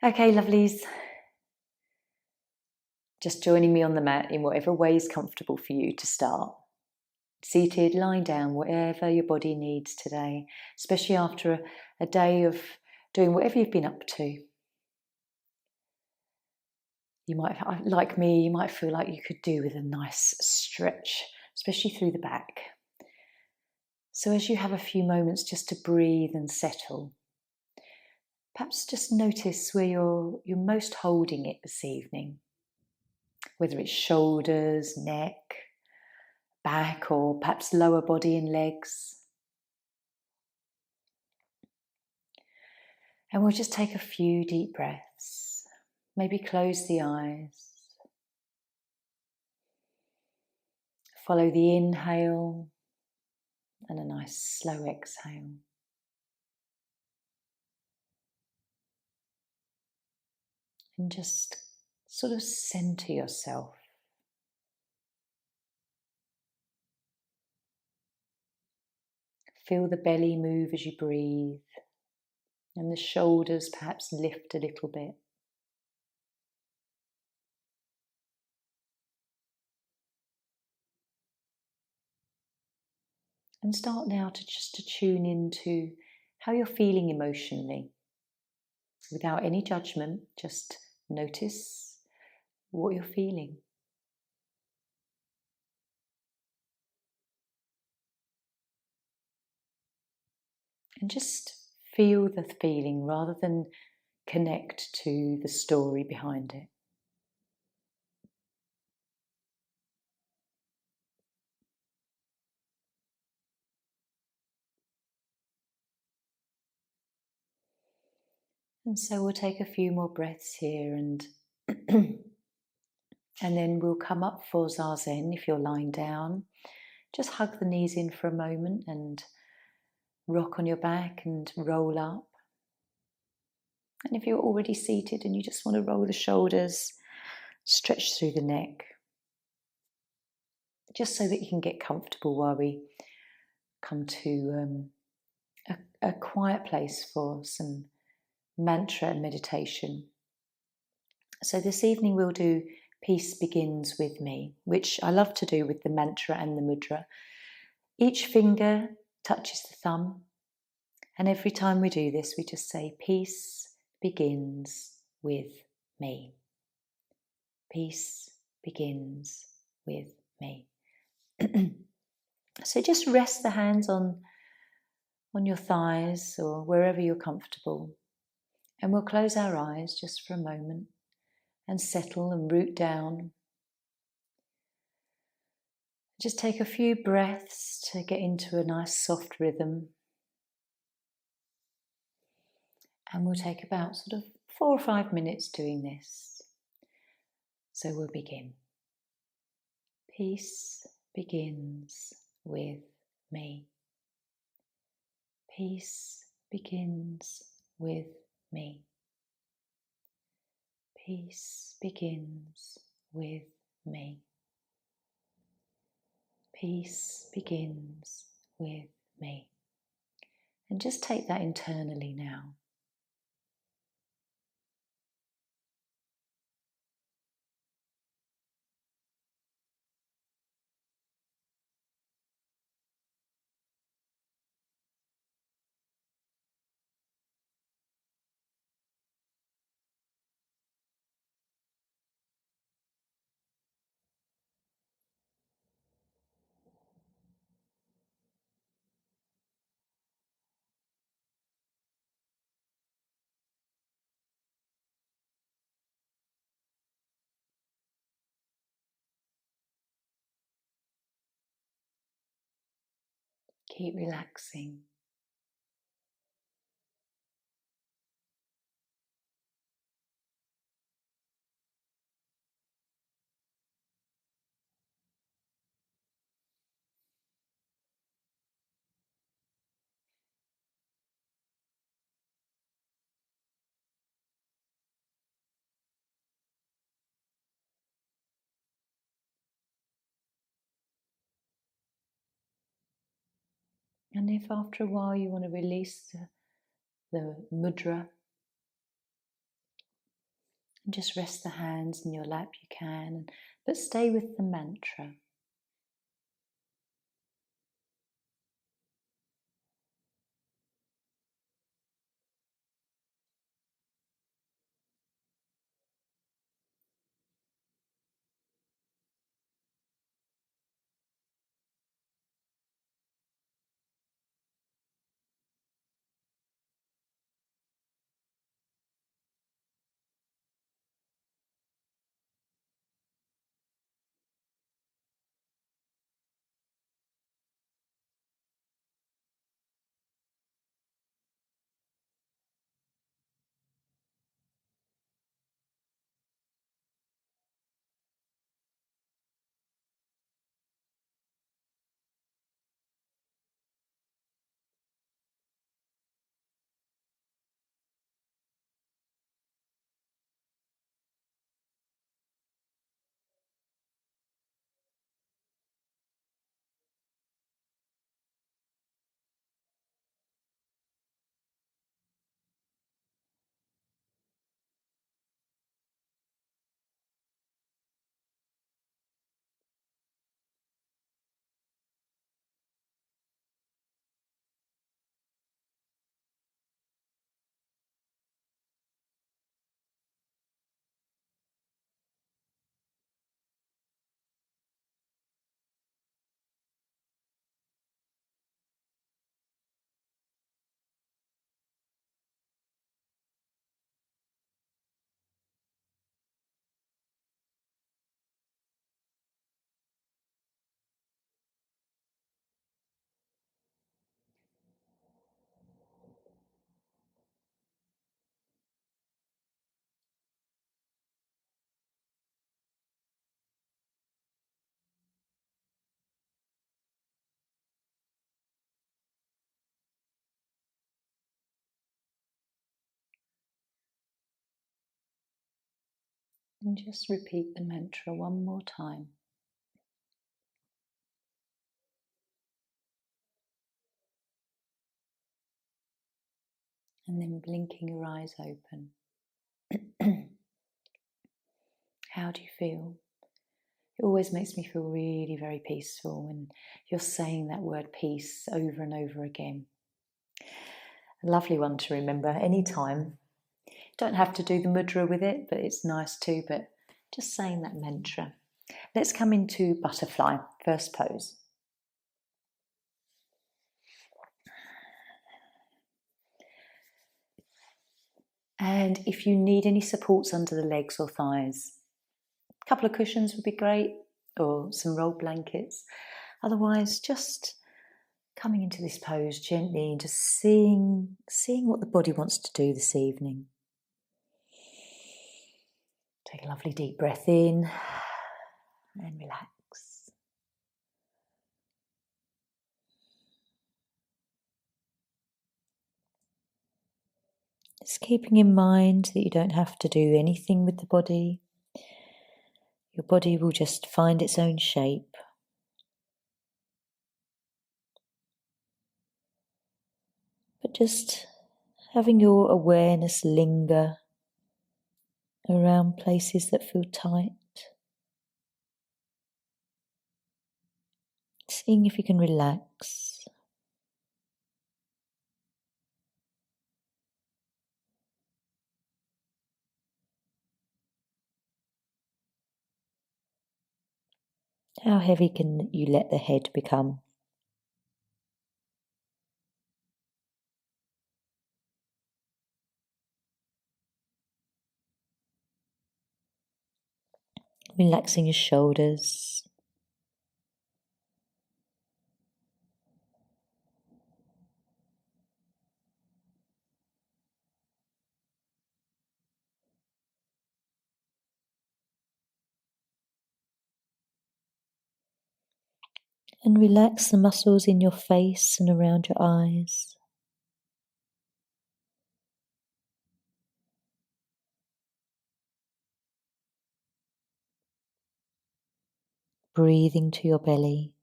Okay, lovelies. Just joining me on the mat in whatever way is comfortable for you to start. Seated, lying down, whatever your body needs today, especially after a day of doing whatever you've been up to. You might, like me, you might feel like you could do with a nice stretch, especially through the back. So as you have a few moments just to breathe and settle, perhaps just notice where you're most holding it this evening. Whether it's shoulders, neck, back, or perhaps lower body and legs. And we'll just take a few deep breaths. Maybe close the eyes. Follow the inhale and a nice slow exhale. And just sort of center yourself. Feel the belly move as you breathe, and the shoulders perhaps lift a little bit. And start now to tune into how you're feeling emotionally. Without any judgment, just notice what you're feeling. And just feel the feeling rather than connect to the story behind it. And so we'll take a few more breaths here and then we'll come up for Zazen if you're lying down. Just hug the knees in for a moment and rock on your back and roll up. And if you're already seated and you just want to roll the shoulders, stretch through the neck. Just so that you can get comfortable while we come to a quiet place for some mantra and meditation. So this evening we'll do Peace Begins With Me, which I love to do with the mantra and the mudra. Each finger touches the thumb, and every time we do this we just say peace begins with me. Peace begins with me. So just rest the hands on your thighs or wherever you're comfortable, and we'll close our eyes just for a moment and settle and root down. Just take a few breaths to get into a nice soft rhythm, and we'll take about sort of 4 or 5 minutes doing this. So we'll begin. Peace begins with me. Peace begins with me. Peace begins with me. Peace begins with me. And just take that internally now. Keep relaxing. And if after a while you want to release the mudra, And just rest the hands in your lap, you can, but stay with the mantra. And just repeat the mantra one more time. And then blinking your eyes open. How do you feel? It always makes me feel really very peaceful when you're saying that word peace over and over again. A lovely one to remember anytime. Don't have to do the mudra with it, but it's nice too, but just saying that mantra. Let's come into butterfly, first pose. And if you need any supports under the legs or thighs, a couple of cushions would be great, or some rolled blankets. Otherwise, just coming into this pose gently and just seeing what the body wants to do this evening. Take a lovely deep breath in and relax. Just keeping in mind that you don't have to do anything with the body. Your body will just find its own shape. But just having your awareness linger around places that feel tight. Seeing if you can relax. How heavy can you let the head become? Relaxing your shoulders. And relax the muscles in your face and around your eyes. Breathing to your belly.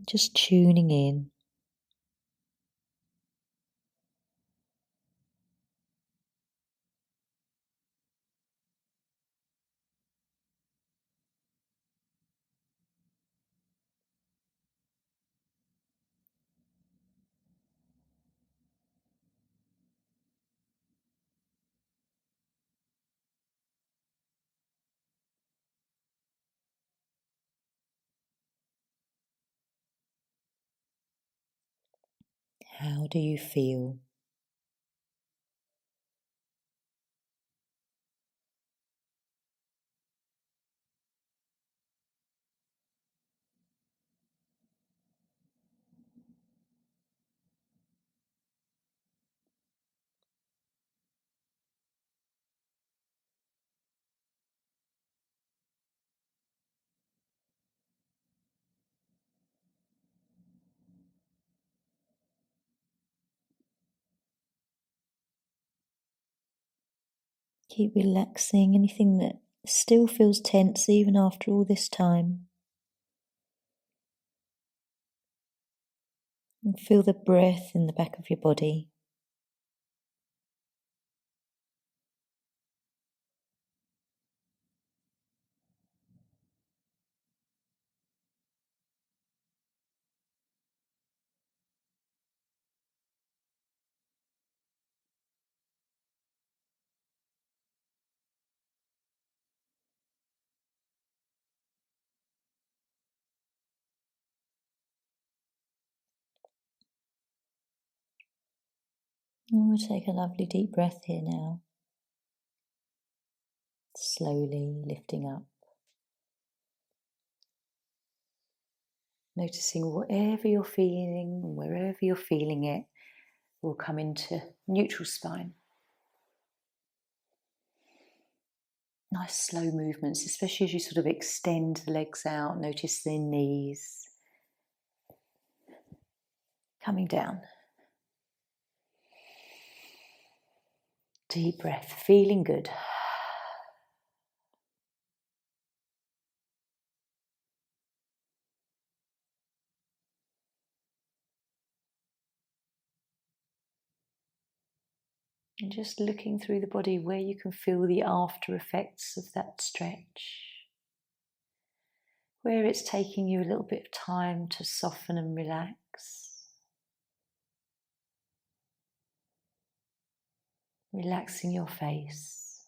Just tuning in. How do you feel? Keep relaxing anything that still feels tense even after all this time. And feel the breath in the back of your body. And we'll take a lovely deep breath here now. Slowly lifting up. Noticing whatever you're feeling, wherever you're feeling it, will come into neutral spine. Nice slow movements, especially as you sort of extend the legs out. Notice the knees coming down. Deep breath, feeling good. And just looking through the body where you can feel the after effects of that stretch. Where it's taking you a little bit of time to soften and relax. Relaxing your face.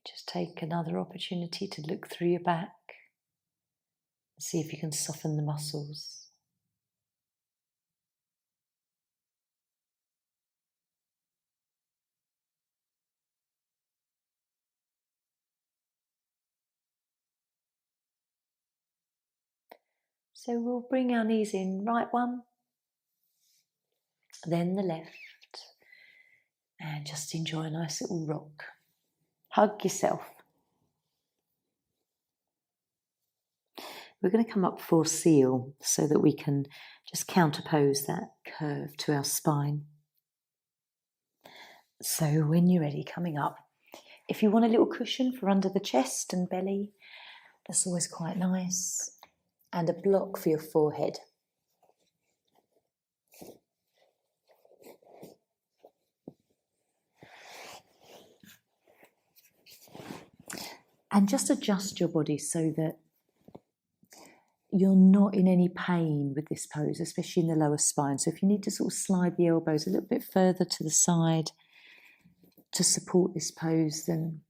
Just take another opportunity to look through your back. See if you can soften the muscles. So we'll bring our knees in, right one, then the left, and just enjoy a nice little rock. Hug yourself. We're going to come up for seal so that we can just counterpose that curve to our spine. So when you're ready, coming up, if you want a little cushion for under the chest and belly, that's always quite nice, and a block for your forehead. And just adjust your body so that you're not in any pain with this pose, especially in the lower spine. So if you need to sort of slide the elbows a little bit further to the side to support this pose, then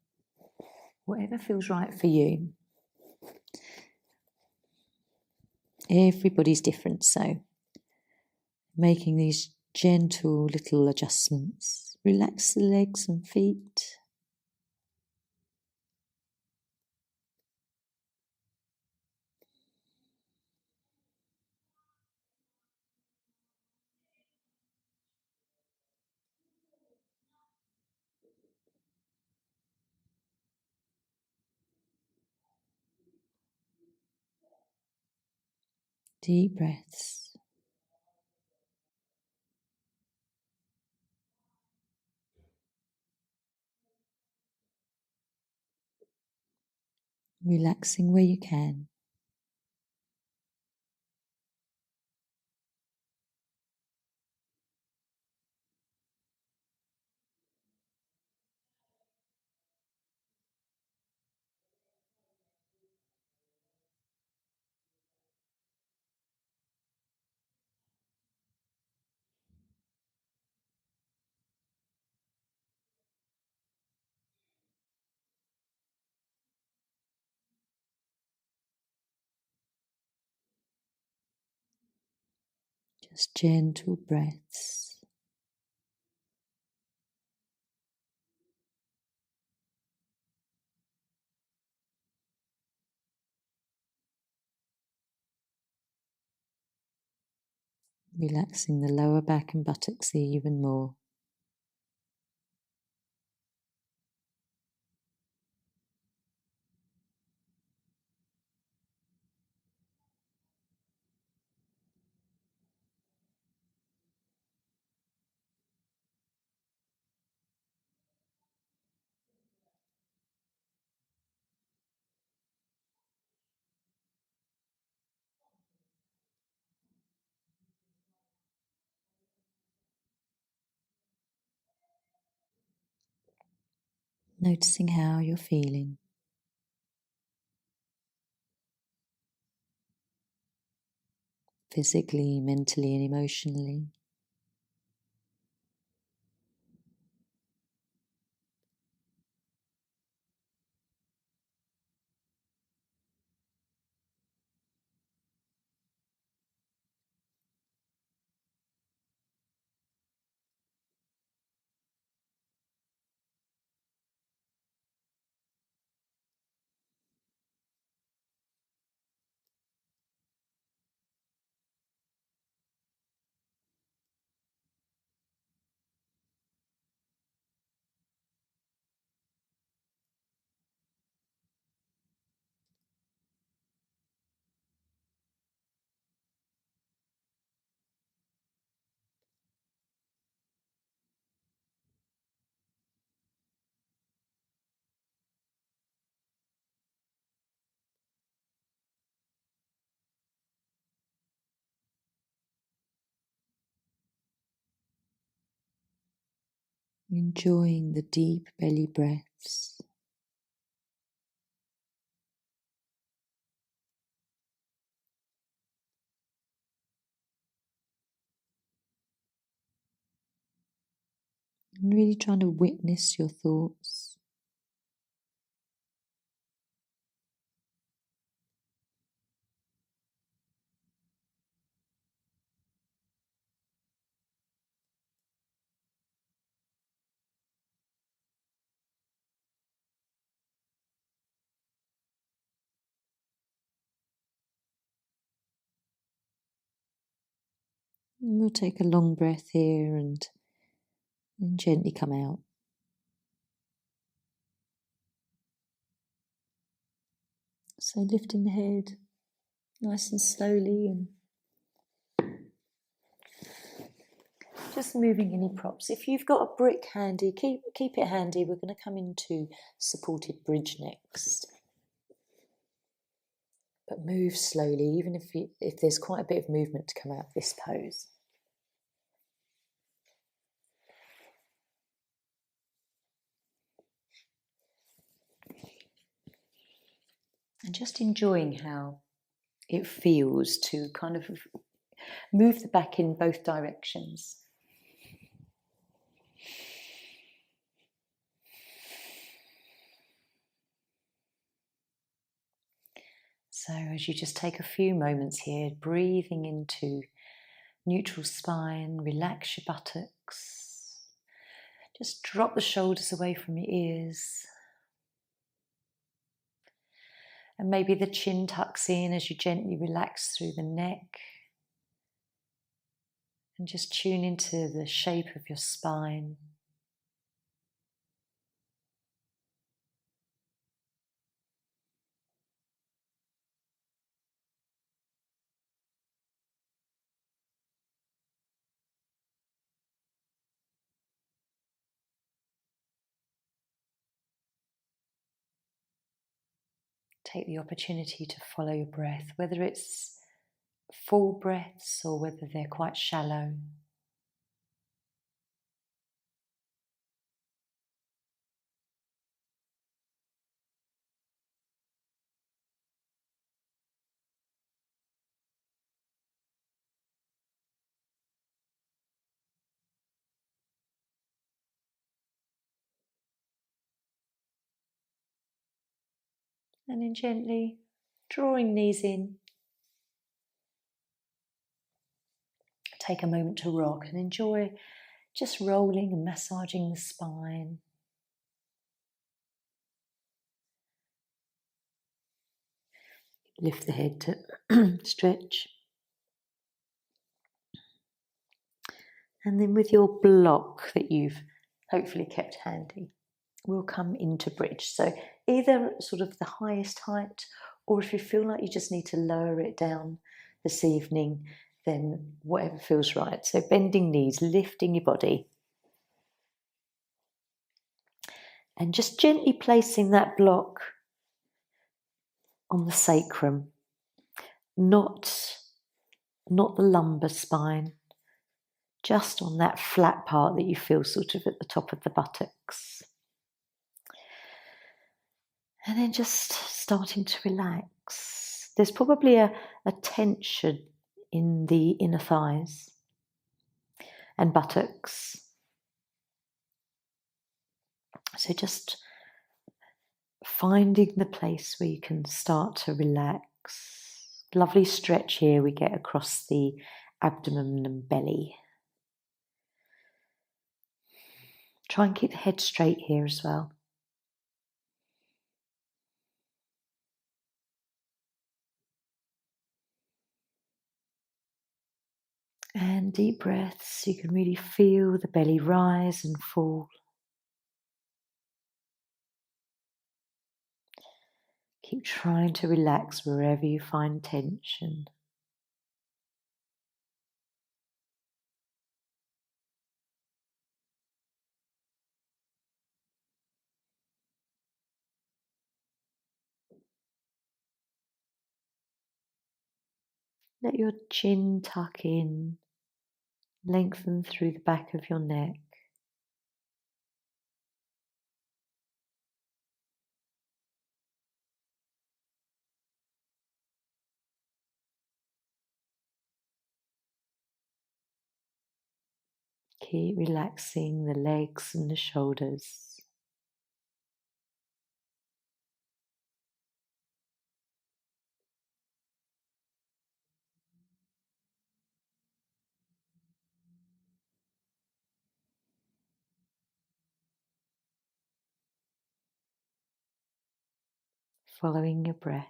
whatever feels right for you. Everybody's different, so making these gentle little adjustments. Relax the legs and feet. Deep breaths. Relaxing where you can. Just gentle breaths. Relaxing the lower back and buttocks even more. Noticing how you're feeling. Physically, mentally, and emotionally. Enjoying the deep belly breaths. And really trying to witness your thoughts. And we'll take a long breath here and gently come out. So lifting the head nice and slowly and just moving any props. If you've got a brick handy, keep it handy. We're going to come into supported bridge next. But move slowly, even if there's quite a bit of movement to come out of this pose. And just enjoying how it feels to kind of move the back in both directions. So as you just take a few moments here, breathing into neutral spine, relax your buttocks. Just drop the shoulders away from your ears. And maybe the chin tucks in as you gently relax through the neck. And just tune into the shape of your spine. Take the opportunity to follow your breath, whether it's full breaths or whether they're quite shallow. And then gently drawing knees in. Take a moment to rock and enjoy just rolling and massaging the spine. Lift the head to stretch. And then with your block that you've hopefully kept handy, we'll come into bridge. So either sort of the highest height, or if you feel like you just need to lower it down this evening, then whatever feels right. So bending knees, lifting your body. And just gently placing that block on the sacrum, not the lumbar spine, just on that flat part that you feel sort of at the top of the buttocks. And then just starting to relax. There's probably a tension in the inner thighs and buttocks. So just finding the place where you can start to relax. Lovely stretch here we get across the abdomen and belly. Try and keep the head straight here as well. And deep breaths, you can really feel the belly rise and fall. Keep trying to relax wherever you find tension. Let your chin tuck in, lengthen through the back of your neck. Keep relaxing the legs and the shoulders. Following your breath.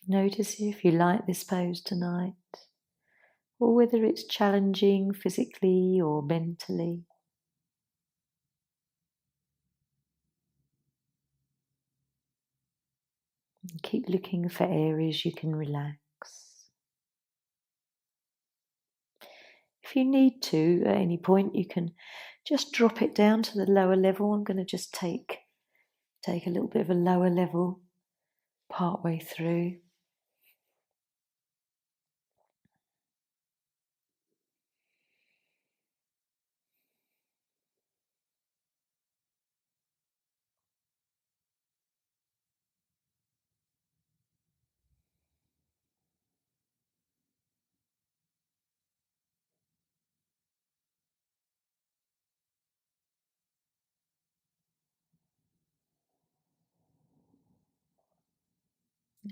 Notice if you like this pose tonight, or whether it's challenging physically or mentally. And keep looking for areas you can relax. If you need to, at any point, you can just drop it down to the lower level. I'm going to just take a little bit of a lower level part way through.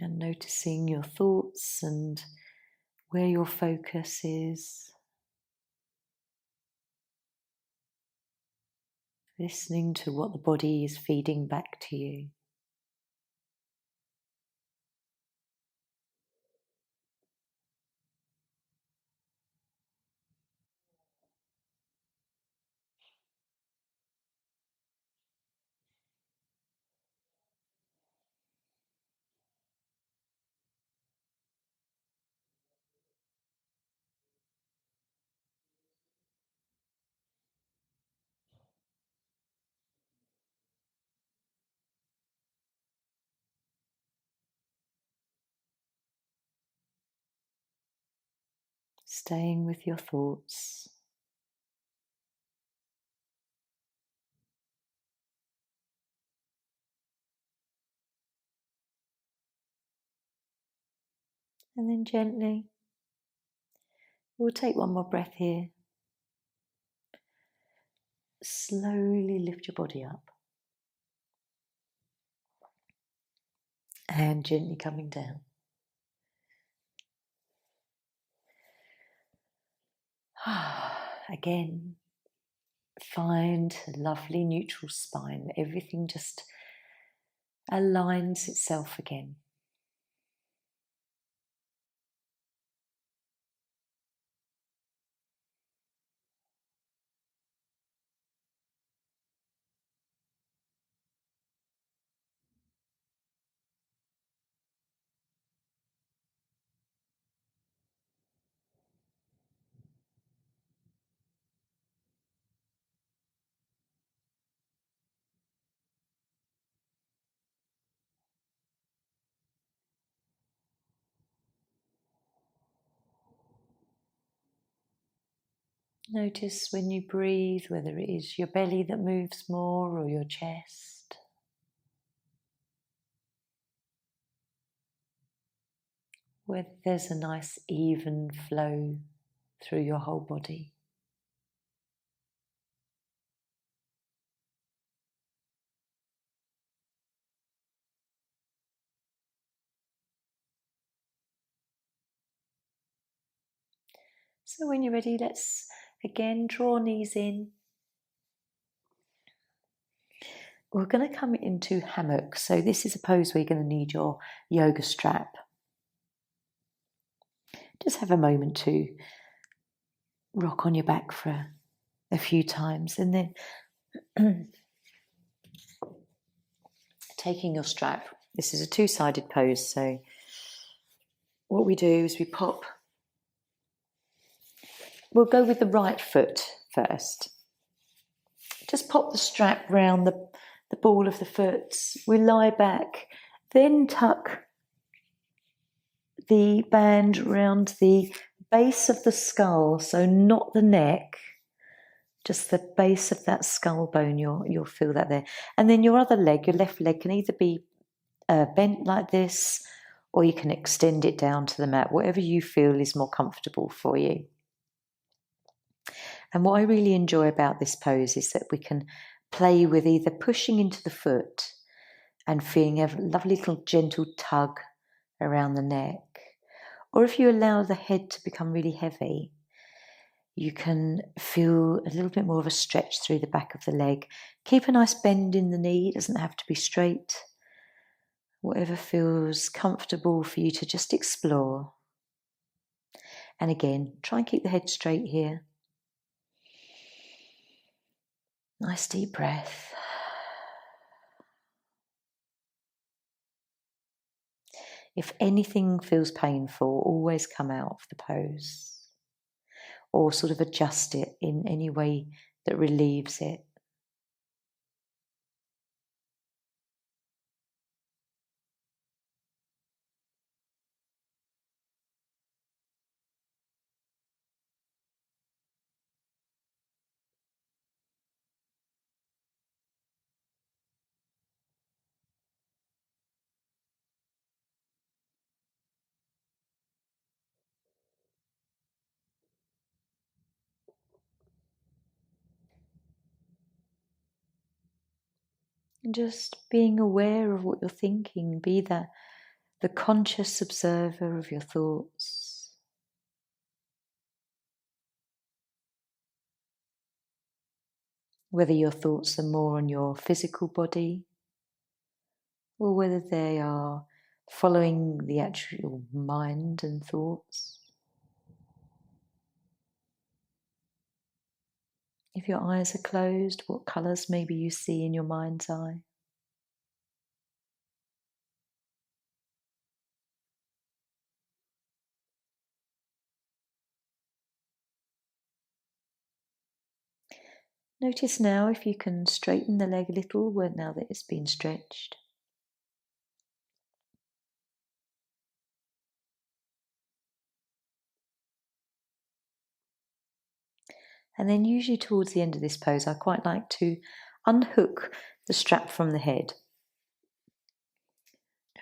And noticing your thoughts and where your focus is. Listening to what the body is feeding back to you. staying with your thoughts. And then gently, we'll take one more breath here. Slowly lift your body up. And gently coming down. Again, find a lovely neutral spine. Everything just aligns itself again. Notice when you breathe whether it is your belly that moves more or your chest. Whether there's a nice even flow through your whole body. So when you're ready, let's again draw knees in. We're going to come into hammock. So this is a pose where you're going to need your yoga strap. Just have a moment to rock on your back for a few times, and then taking your strap. This is a two-sided pose, so what we do is we'll go with the right foot first. Just pop the strap round the ball of the foot. We lie back, then tuck the band round the base of the skull, so not the neck, just the base of that skull bone. You'll feel that there. And then your other leg, your left leg, can either be bent like this, or you can extend it down to the mat, whatever you feel is more comfortable for you. And what I really enjoy about this pose is that we can play with either pushing into the foot and feeling a lovely little gentle tug around the neck, or if you allow the head to become really heavy, you can feel a little bit more of a stretch through the back of the leg. Keep a nice bend in the knee, it doesn't have to be straight. Whatever feels comfortable for you to just explore. And again, try and keep the head straight here. Nice deep breath. If anything feels painful, always come out of the pose, or sort of adjust it in any way that relieves it. And just being aware of what you're thinking, be the conscious observer of your thoughts. Whether your thoughts are more on your physical body, or whether they are following the actual mind and thoughts. If your eyes are closed, what colours maybe you see in your mind's eye? Notice now if you can straighten the leg a little now that it's been stretched. And then usually towards the end of this pose, I quite like to unhook the strap from the head.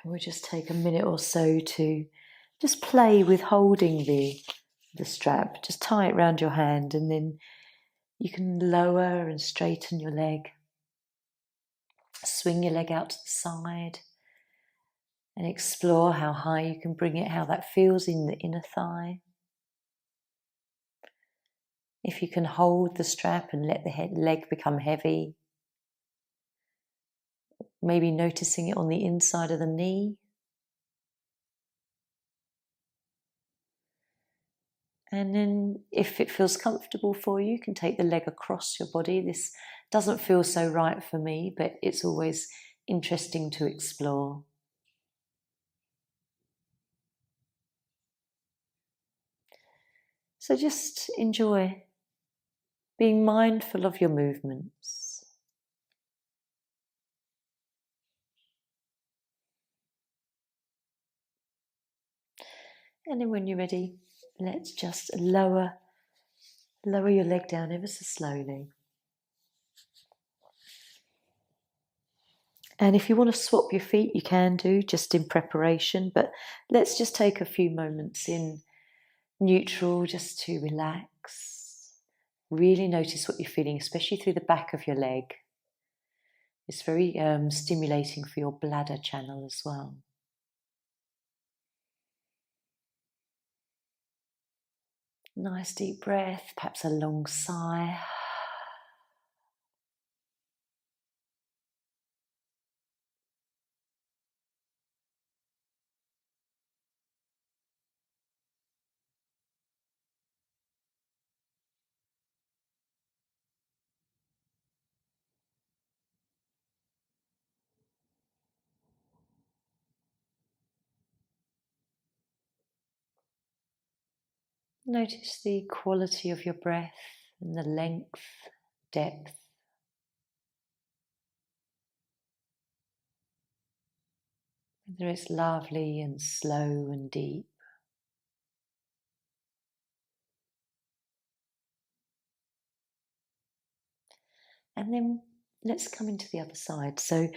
And we'll just take a minute or so to just play with holding the strap. Just tie it around your hand, and then you can lower and straighten your leg. Swing your leg out to the side and explore how high you can bring it, how that feels in the inner thigh. If you can hold the strap and let the leg become heavy, maybe noticing it on the inside of the knee. And then if it feels comfortable for you, you can take the leg across your body. This doesn't feel so right for me, but it's always interesting to explore. So just enjoy being mindful of your movements. And then when you're ready, let's just lower your leg down ever so slowly. And if you want to swap your feet, you can do, just in preparation. But let's just take a few moments in neutral just to relax. Really notice what you're feeling, especially through the back of your leg. It's very stimulating for your bladder channel as well. Nice deep breath, perhaps a long sigh. Notice the quality of your breath and the length, depth. Whether it's lovely and slow and deep. And then let's come into the other side. So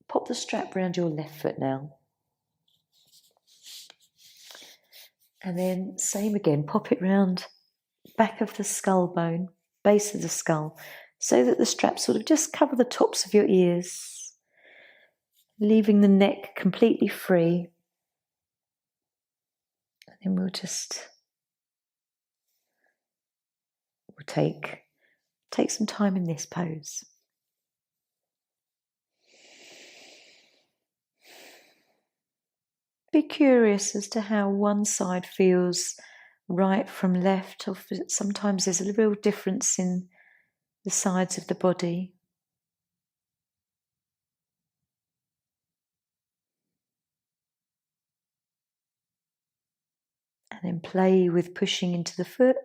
pop the strap around your left foot now. And then same again, pop it round back of the skull bone, base of the skull, so that the straps sort of just cover the tops of your ears, leaving the neck completely free. And then we'll take some time in this pose. Be curious as to how one side feels right from left, or sometimes there's a real difference in the sides of the body. And then play with pushing into the foot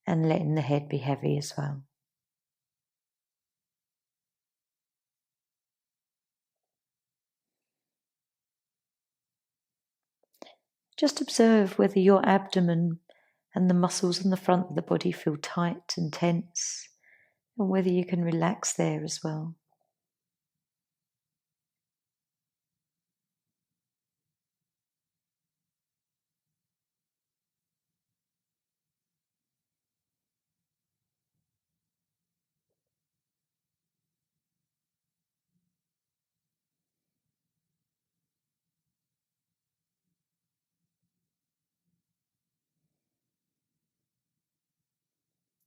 and letting the head be heavy as well. Just observe whether your abdomen and the muscles in the front of the body feel tight and tense, and whether you can relax there as well.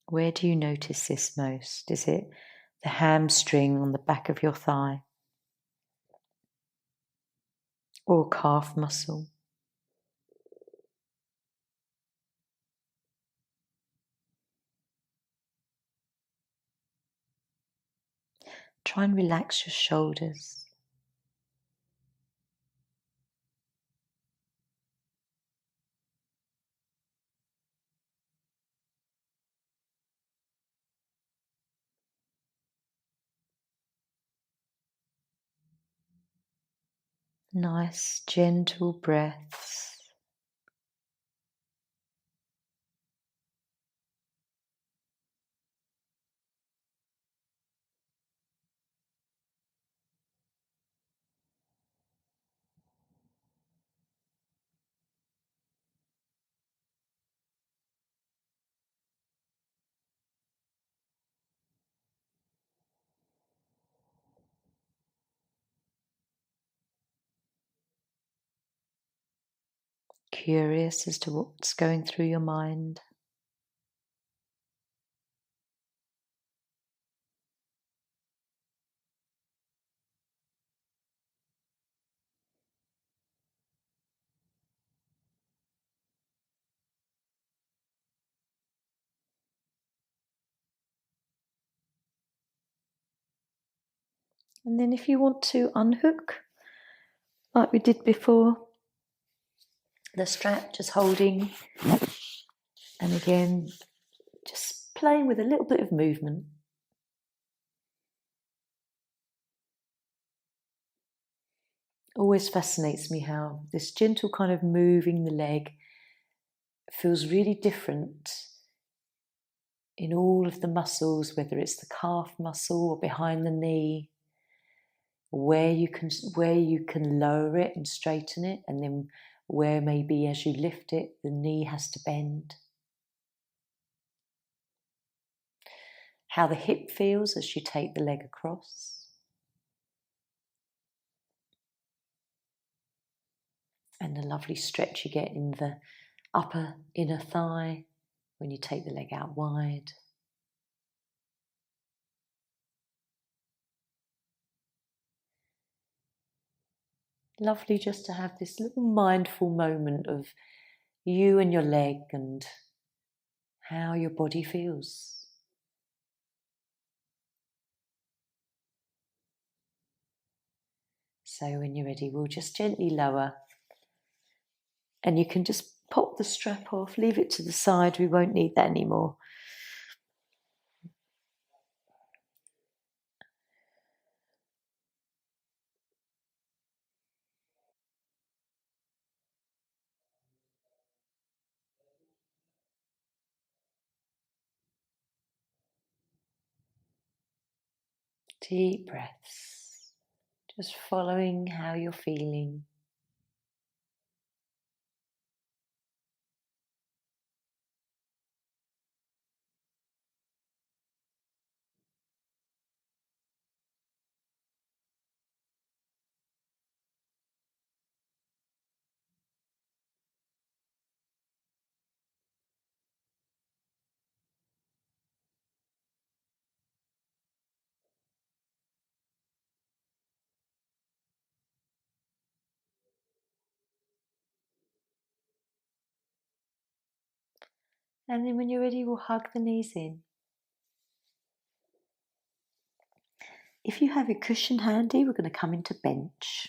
Where do you notice this most? Is it the hamstring on the back of your thigh? Or calf muscle? Try and relax your shoulders. Nice, gentle breaths. curious as to what's going through your mind. And then if you want to unhook, like we did before, the strap just holding, and again, just playing with a little bit of movement. Always fascinates me how this gentle kind of moving the leg feels really different in all of the muscles, whether it's the calf muscle or behind the knee, where you can lower it and straighten it, and then where maybe as you lift it, the knee has to bend. How the hip feels as you take the leg across. And the lovely stretch you get in the upper inner thigh when you take the leg out wide. Lovely just to have this little mindful moment of you and your leg and how your body feels. So when you're ready, we'll just gently lower, and you can just pop the strap off, leave it to the side, we won't need that anymore. Deep breaths, just following how you're feeling. And then when you're ready, we'll hug the knees in. If you have a cushion handy, we're going to come into bench.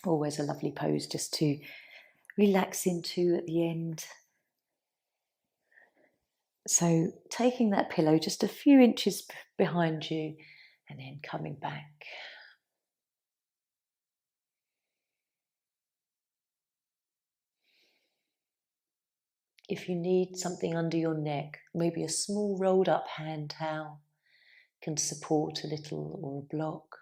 Always a lovely pose just to relax into at the end. So taking that pillow just a few inches behind you and then coming back. If you need something under your neck, maybe a small rolled up hand towel can support a little, or a block.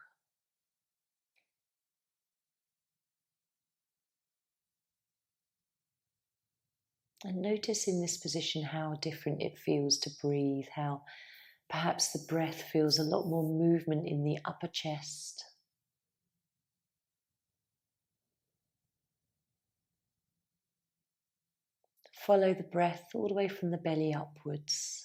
And notice in this position how different it feels to breathe, how perhaps the breath feels a lot more movement in the upper chest. Follow the breath all the way from the belly upwards.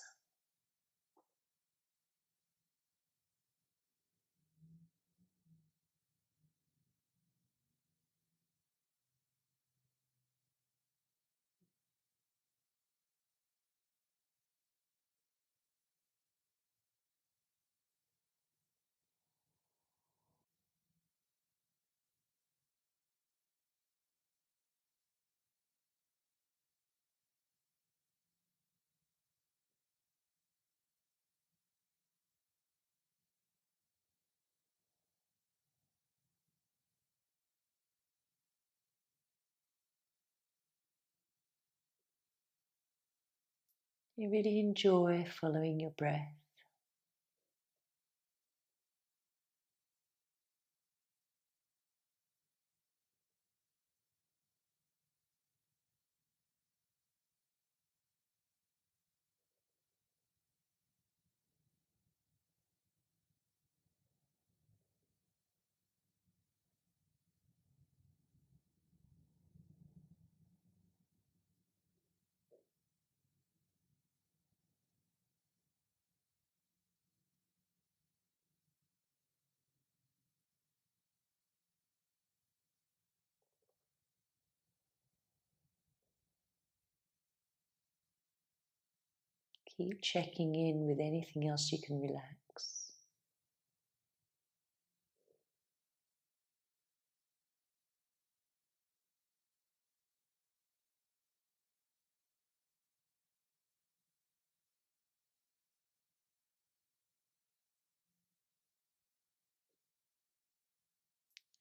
You really enjoy following your breath. Keep checking in with anything else you can relax.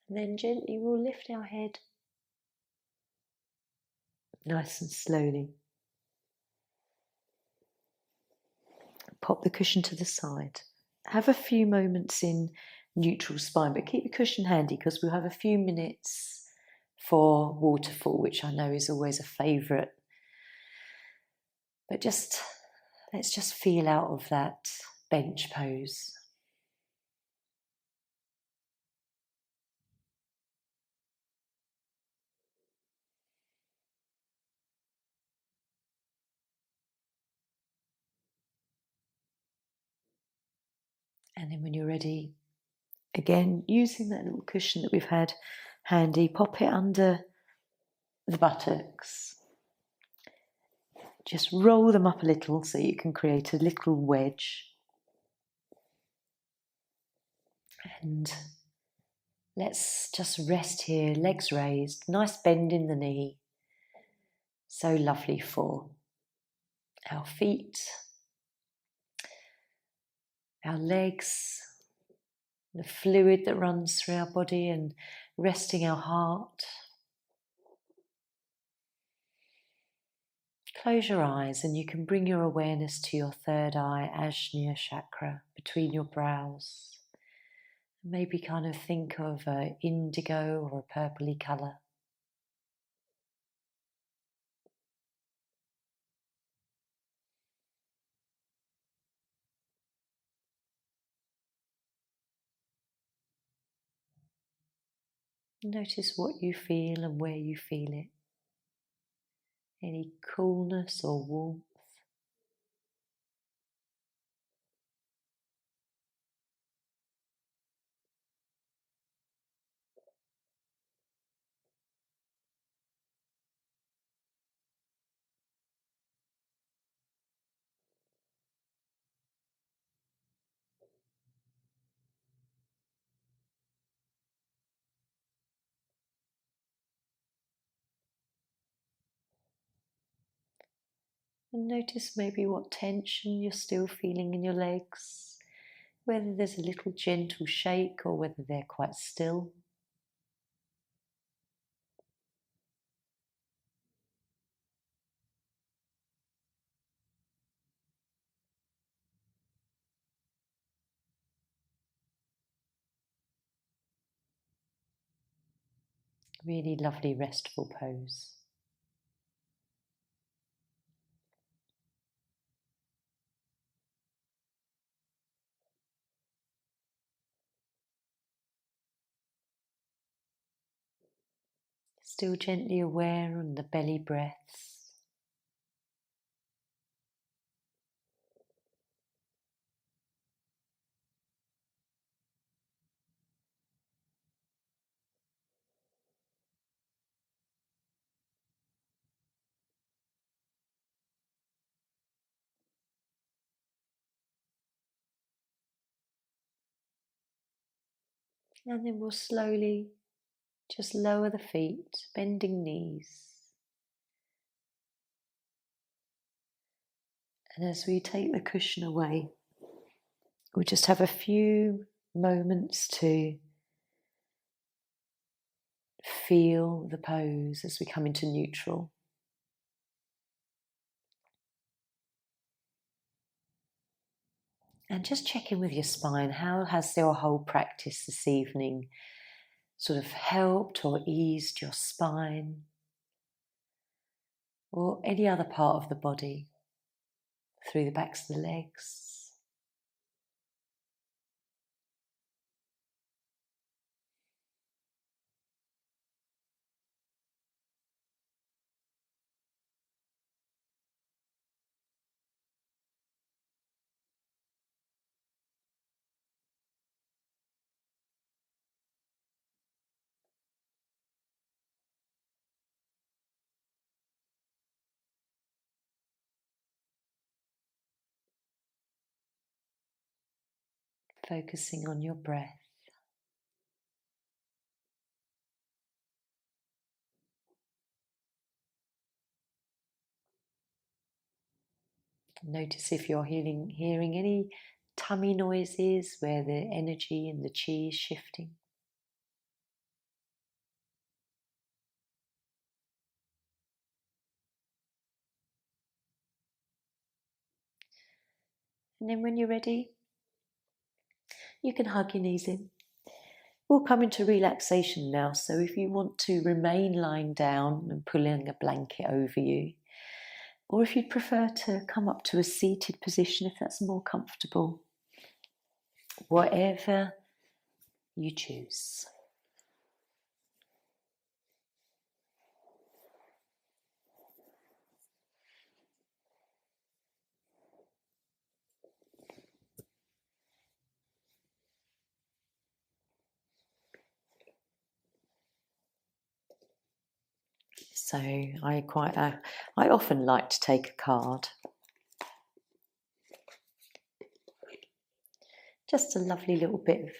And then gently we'll lift our head, nice and slowly. Pop the cushion to the side. Have a few moments in neutral spine, but keep your cushion handy because we'll have a few minutes for waterfall, which I know is always a favourite. But let's just feel out of that bench pose. And then when you're ready, again, using that little cushion that we've had handy, pop it under the buttocks. Just roll them up a little so you can create a little wedge. And let's just rest here, legs raised, nice bend in the knee. So lovely for our feet, our legs, the fluid that runs through our body, and resting our heart. Close your eyes and you can bring your awareness to your third eye, Ajna chakra, between your brows. Maybe kind of think of an indigo or a purpley colour. Notice what you feel and where you feel it. Any coolness or warmth. And notice maybe what tension you're still feeling in your legs, whether there's a little gentle shake or whether they're quite still. Really lovely restful pose. Still gently aware on the belly breaths. And then we'll slowly just lower the feet, bending knees. And as we take the cushion away, we'll just have a few moments to feel the pose as we come into neutral. And just check in with your spine. How has your whole practice this evening sort of helped or eased your spine or any other part of the body through the backs of the legs? focusing on your breath. Notice if you're hearing any tummy noises where the energy and the chi is shifting. And then when you're ready, you can hug your knees in. We'll come into relaxation now, so if you want to remain lying down and pulling a blanket over you, or if you'd prefer to come up to a seated position if that's more comfortable, whatever you choose. So I often like to take a card. Just a lovely little bit of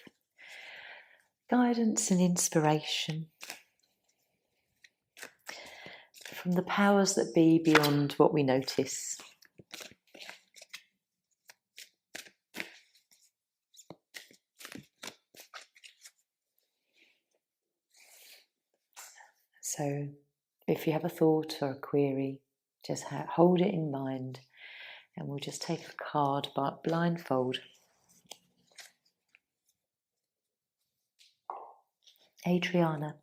guidance and inspiration from the powers that be beyond what we notice. So if you have a thought or a query, just hold it in mind, and we'll just take a card but blindfold. Adriana.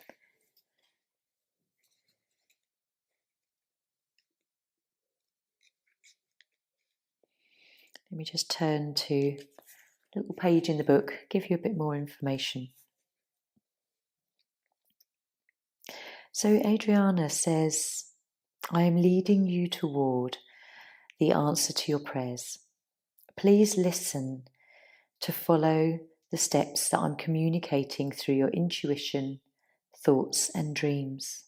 Let me just turn to a little page in the book, give you a bit more information. So Adriana says, I am leading you toward the answer to your prayers. Please listen to follow the steps that I'm communicating through your intuition, thoughts, and dreams.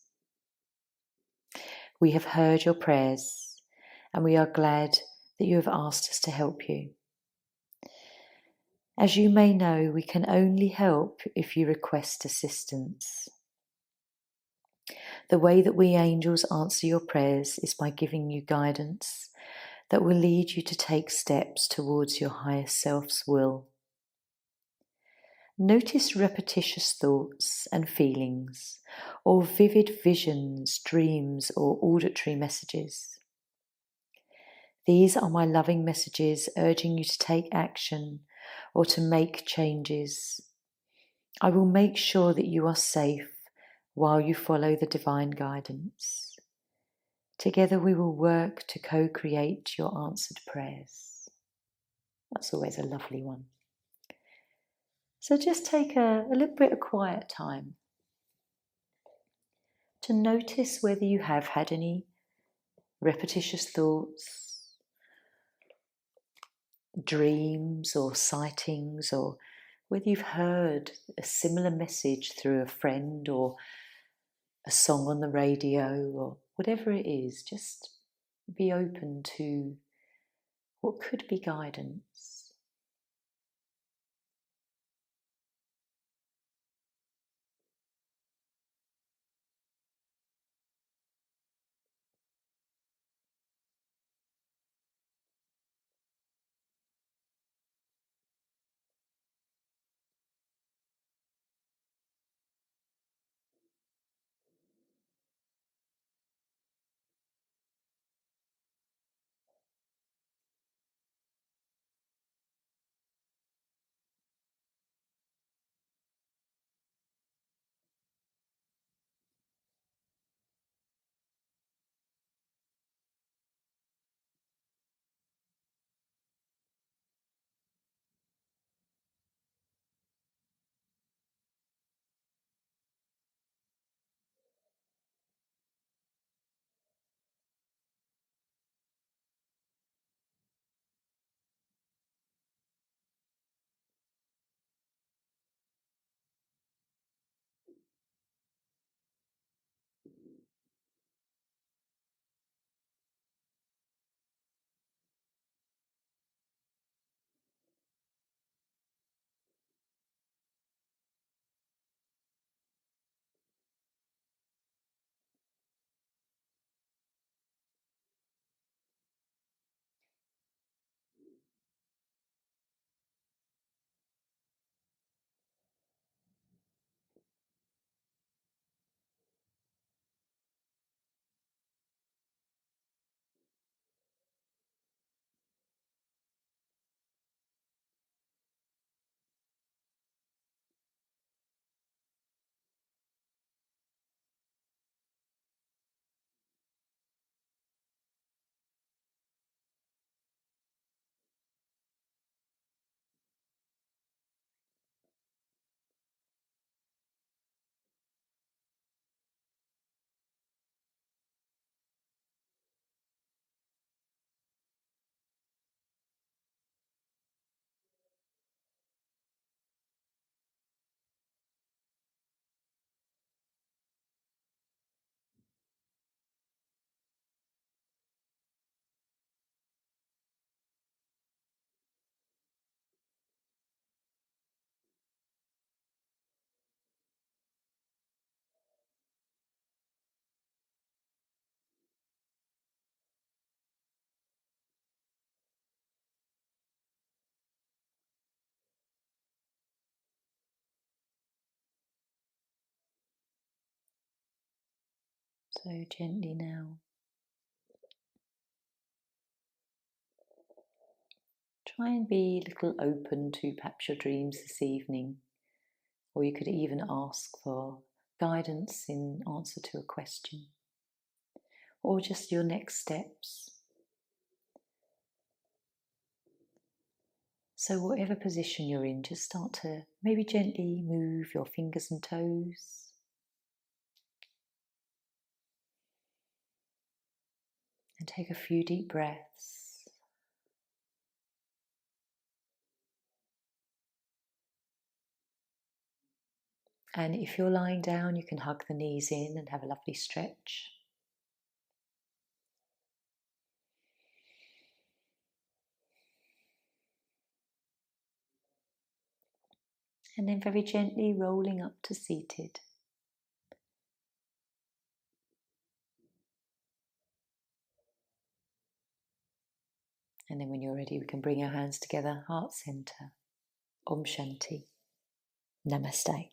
We have heard your prayers, and we are glad that you have asked us to help you. As you may know, we can only help if you request assistance. The way that we angels answer your prayers is by giving you guidance that will lead you to take steps towards your higher self's will. Notice repetitious thoughts and feelings, or vivid visions, dreams, or auditory messages. These are my loving messages urging you to take action or to make changes. I will make sure that you are safe while you follow the divine guidance. Together we will work to co-create your answered prayers. That's always a lovely one. So just take a little bit of quiet time to notice whether you have had any repetitious thoughts, dreams or sightings, or whether you've heard a similar message through a friend or a song on the radio or whatever it is. Just be open to what could be guidance. So gently now, try and be a little open to perhaps your dreams this evening, or you could even ask for guidance in answer to a question, or just your next steps. So whatever position you're in, just start to maybe gently move your fingers and toes. And take a few deep breaths. And if you're lying down, you can hug the knees in and have a lovely stretch. And then very gently rolling up to seated. And then when you're ready, we can bring our hands together, heart center. Om Shanti. Namaste.